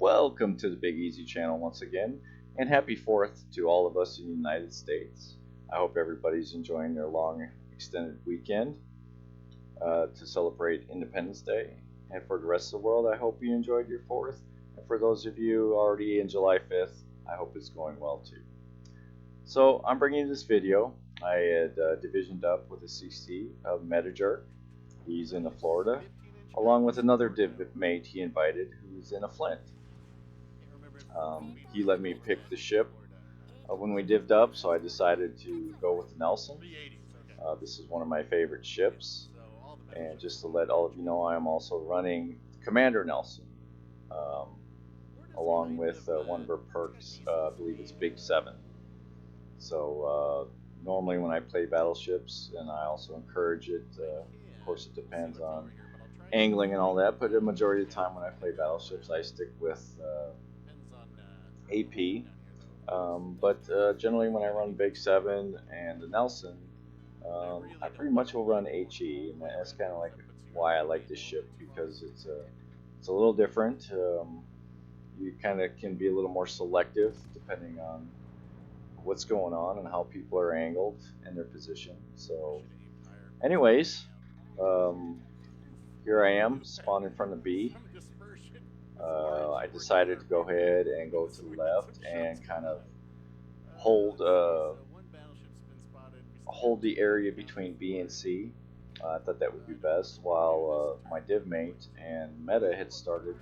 Welcome to the Big Easy channel once again, and happy 4th to all of us in the United States. I hope everybody's enjoying their long extended weekend to celebrate Independence Day. And for the rest of the world, I hope you enjoyed your 4th. And for those of you already in July 5th, I hope it's going well too. So I'm bringing you this video. I had divisioned up with a CC of Metajerk. He's in Florida, along with another div mate he invited who's in a Flint. He let me pick the ship when we divvied up, so I decided to go with Nelson. This is one of my favorite ships, and just to let all of you know, I am also running Commander Nelson, along with one of her perks. I believe it's Big 7. So normally when I play battleships, and I also encourage it, of course it depends on angling and all that, but the majority of the time when I play battleships I stick with AP. But generally when I run Big 7 and the Nelson, I pretty much will run HE, and that's kind of like why I like this ship, because it's a little different. You kind of can be a little more selective depending on what's going on and how people are angled in their position. So anyways, here I am, spawned in front of B. I decided to go ahead and go to the left and kind of hold the area between B and C. I thought that would be best, while my div mate and Meta had started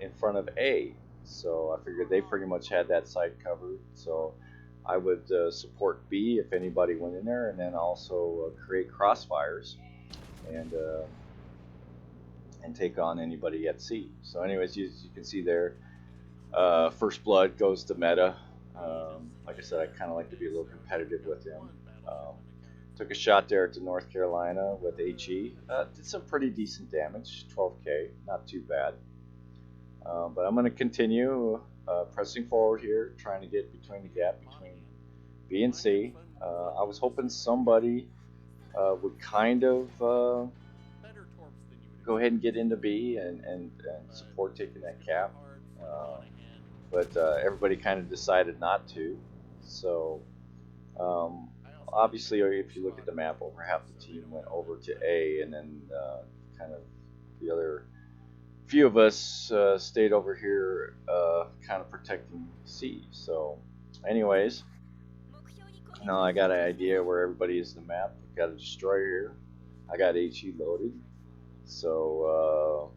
in front of A. So I figured they pretty much had that side covered. So I would support B if anybody went in there, and then also create crossfires and take on anybody at C. So anyways, as you can see there, first blood goes to Meta. Like I said, I kind of like to be a little competitive with him. Took a shot there to North Carolina with HE. Did some pretty decent damage, 12k, not too bad. But I'm going to continue pressing forward here, trying to get between the gap between B and C. I was hoping somebody would kind of go ahead and get into B and support taking that cap. But everybody kind of decided not to. So obviously, if you look at the map, over half the team went over to A, and then kind of the other few of us stayed over here kind of protecting C. So anyways, now I got an idea where everybody is in the map. I've got a destroyer here. I got HE loaded. So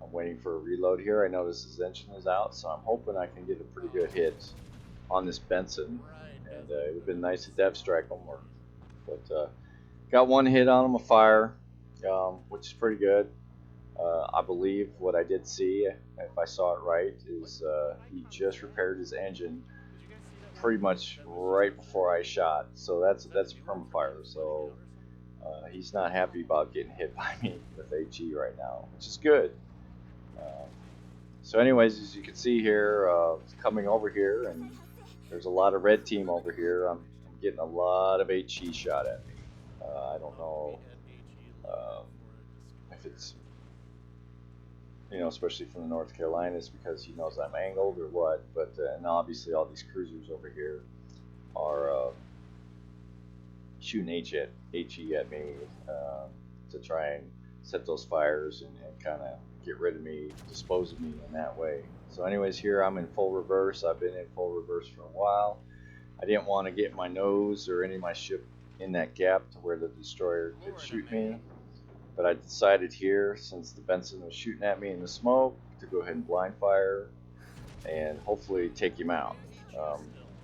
I'm waiting for a reload here. I notice his engine is out, so I'm hoping I can get a pretty good hit on this Benson. And it would have been nice to dev strike him, but got one hit on him, a fire, which is pretty good. I believe what I did see, if I saw it right, is he just repaired his engine pretty much right before I shot. So that's a permafire. So he's not happy about getting hit by me with HE right now, which is good. So anyways, as you can see here, coming over here, and there's a lot of red team over here. I'm getting a lot of HE shot at me. I don't know if it's, especially from the North Carolinas, because he knows I'm angled or what, but and obviously all these cruisers over here are shooting HE at me to try and set those fires and kind of get rid of me, dispose of me in that way. So anyways, here I'm in full reverse. I've been in full reverse for a while. I didn't want to get my nose or any of my ship in that gap to where the destroyer could shoot me, but I decided here, since the Benson was shooting at me in the smoke, to go ahead and blind fire and hopefully take him out.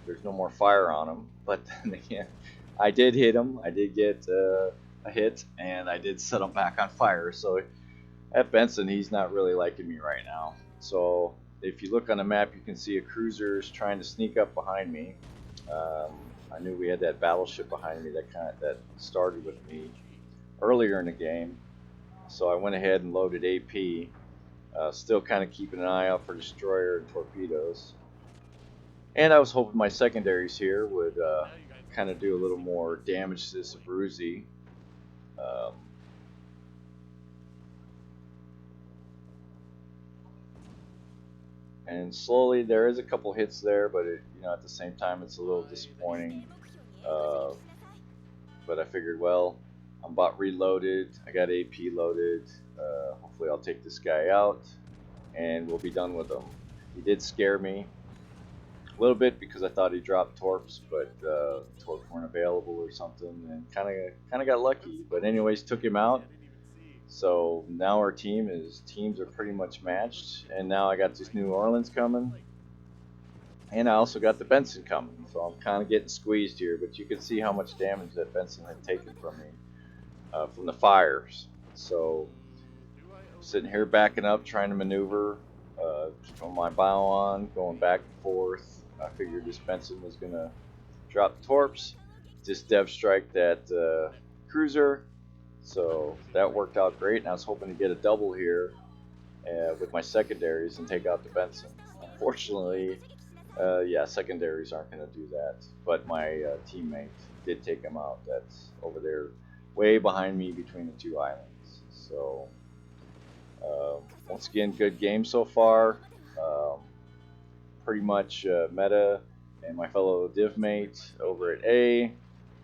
There's no more fire on him, but then again, I did hit him. I did get a hit, and I did set him back on fire. So at Benson, he's not really liking me right now. So if you look on the map, you can see a cruiser is trying to sneak up behind me. I knew we had that battleship behind me that started with me earlier in the game. So I went ahead and loaded AP. Still kind of keeping an eye out for destroyer and torpedoes. And I was hoping my secondaries here would kind of do a little more damage to this Abruzzi. and slowly there is a couple hits there, but you know, at the same time it's a little disappointing. Uh, but I figured, well, I'm about reloaded. I got AP loaded. Hopefully, I'll take this guy out, and we'll be done with him. He did scare me a little bit because I thought he dropped torps, but torps weren't available or something, and kind of got lucky. But anyways, took him out. So now our teams are pretty much matched, and now I got this New Orleans coming, and I also got the Benson coming. So I'm kind of getting squeezed here, but you can see how much damage that Benson had taken from me from the fires. So I'm sitting here backing up, trying to maneuver, keeping my bow on, going back and forth. I figured this Benson was gonna drop the torps, just dev strike that cruiser. So that worked out great, and I was hoping to get a double here with my secondaries and take out the Benson. Unfortunately, yeah, secondaries aren't going to do that, but my teammate did take him out. That's over there way behind me between the two islands. So once again, good game so far. Pretty much Meta and my fellow div mate over at A,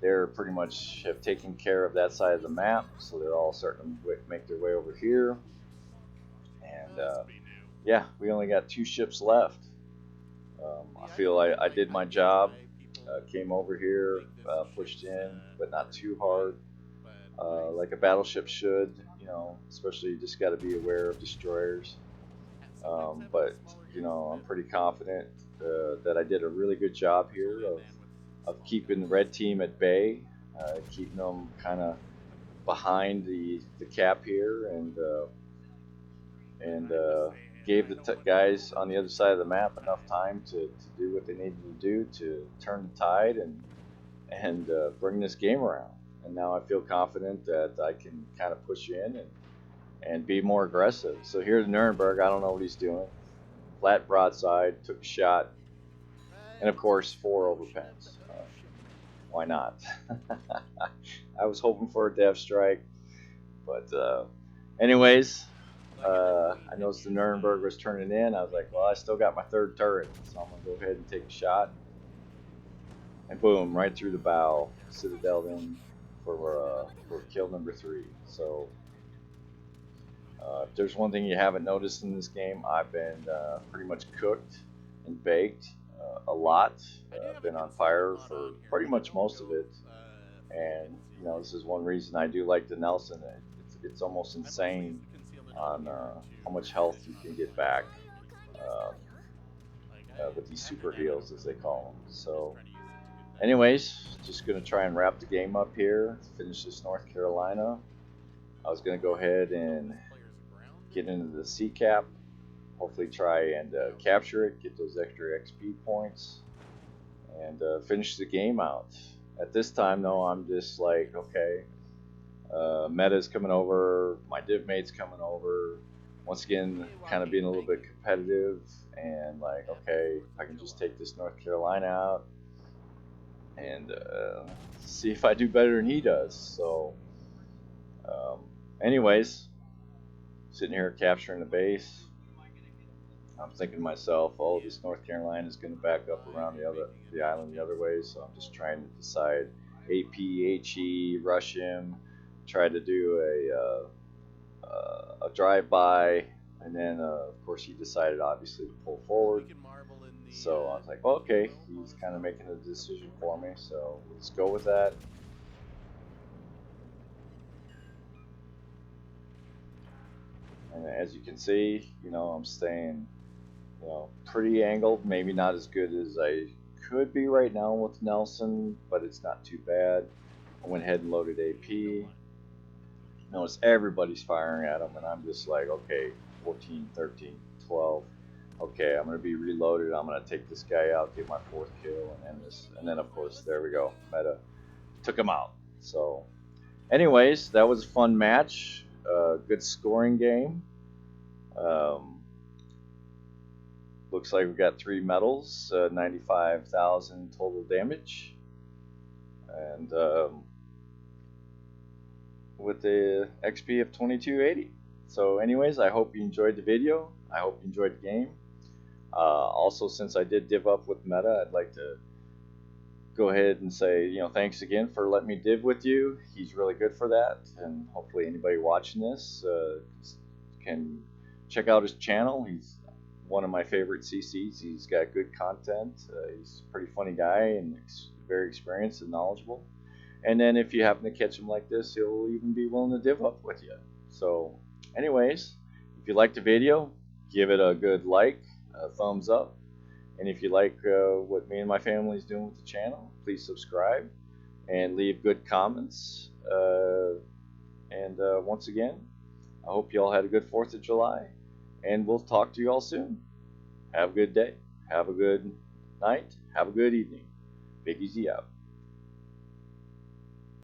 they're pretty much have taken care of that side of the map, so they're all starting to make their way over here. And yeah, we only got 2 ships left. I feel I did my job, came over here, pushed in, but not too hard, like a battleship should, you know, especially you just got to be aware of destroyers. But, you know, I'm pretty confident that I did a really good job here of keeping the red team at bay, keeping them kind of behind the cap here, and gave the guys on the other side of the map enough time to do what they needed to do to turn the tide and bring this game around. And now I feel confident that I can kind of push in and be more aggressive. So here's Nuremberg. I don't know what he's doing. Flat broadside, took a shot, and of course 4 overpens. Why not? I was hoping for a dev strike, but anyways, I noticed the Nuremberg was turning in. I was like, well, I still got my 3rd turret, so I'm gonna go ahead and take a shot. And boom, right through the bow, Citadel in for kill number 3. So if there's one thing you haven't noticed in this game, I've been pretty much cooked and baked a lot. Been on fire for pretty much most of it. And you know, this is one reason I do like the Nelson. It's almost insane on how much health you can get back with these super heals, as they call them. So anyways, just going to try and wrap the game up here, finish this North Carolina. I was going to go ahead and get into the C cap, hopefully try and capture it, get those extra XP points, and finish the game out. At this time, though, I'm just like, okay, Meta's coming over, my div mate's coming over. Once again, kind of being a little bit competitive, and like, okay, I can just take this North Carolina out and see if I do better than he does. So, anyways, sitting here capturing the base. I'm thinking to myself, oh, this North Carolina is going to back up around the island the other way, so I'm just trying to decide AP, HE, rush him, try to do a drive-by, and then of course he decided obviously to pull forward. So I was like, well, okay, he's kind of making a decision for me, so let's go with that. And as you can see, you know, I'm staying, you know, pretty angled, maybe not as good as I could be right now with Nelson, but it's not too bad. I went ahead and loaded AP. Notice everybody's firing at him, and I'm just like, okay, 14, 13, 12. Okay, I'm going to be reloaded. I'm going to take this guy out, get my 4th kill, and end this. And then, of course, there we go. Meta took him out. So, anyways, that was a fun match. Good scoring game. Looks like we got 3 medals, 95,000 total damage, and with the XP of 2280. So anyways, I hope you enjoyed the video. I hope you enjoyed the game. Also, since I did div up with Meta, I'd like to go ahead and say, thanks again for letting me div with you. He's really good for that, and hopefully anybody watching this can check out his channel. He's one of my favorite CCs. He's got good content. He's a pretty funny guy and very experienced and knowledgeable. And then if you happen to catch him like this, he'll even be willing to div up with you. So, anyways, if you liked the video, give it a good like, a thumbs up. And if you like what me and my family is doing with the channel, please subscribe and leave good comments. And once again, I hope you all had a good 4th of July. And we'll talk to you all soon. Have a good day. Have a good night. Have a good evening. Big Easy out.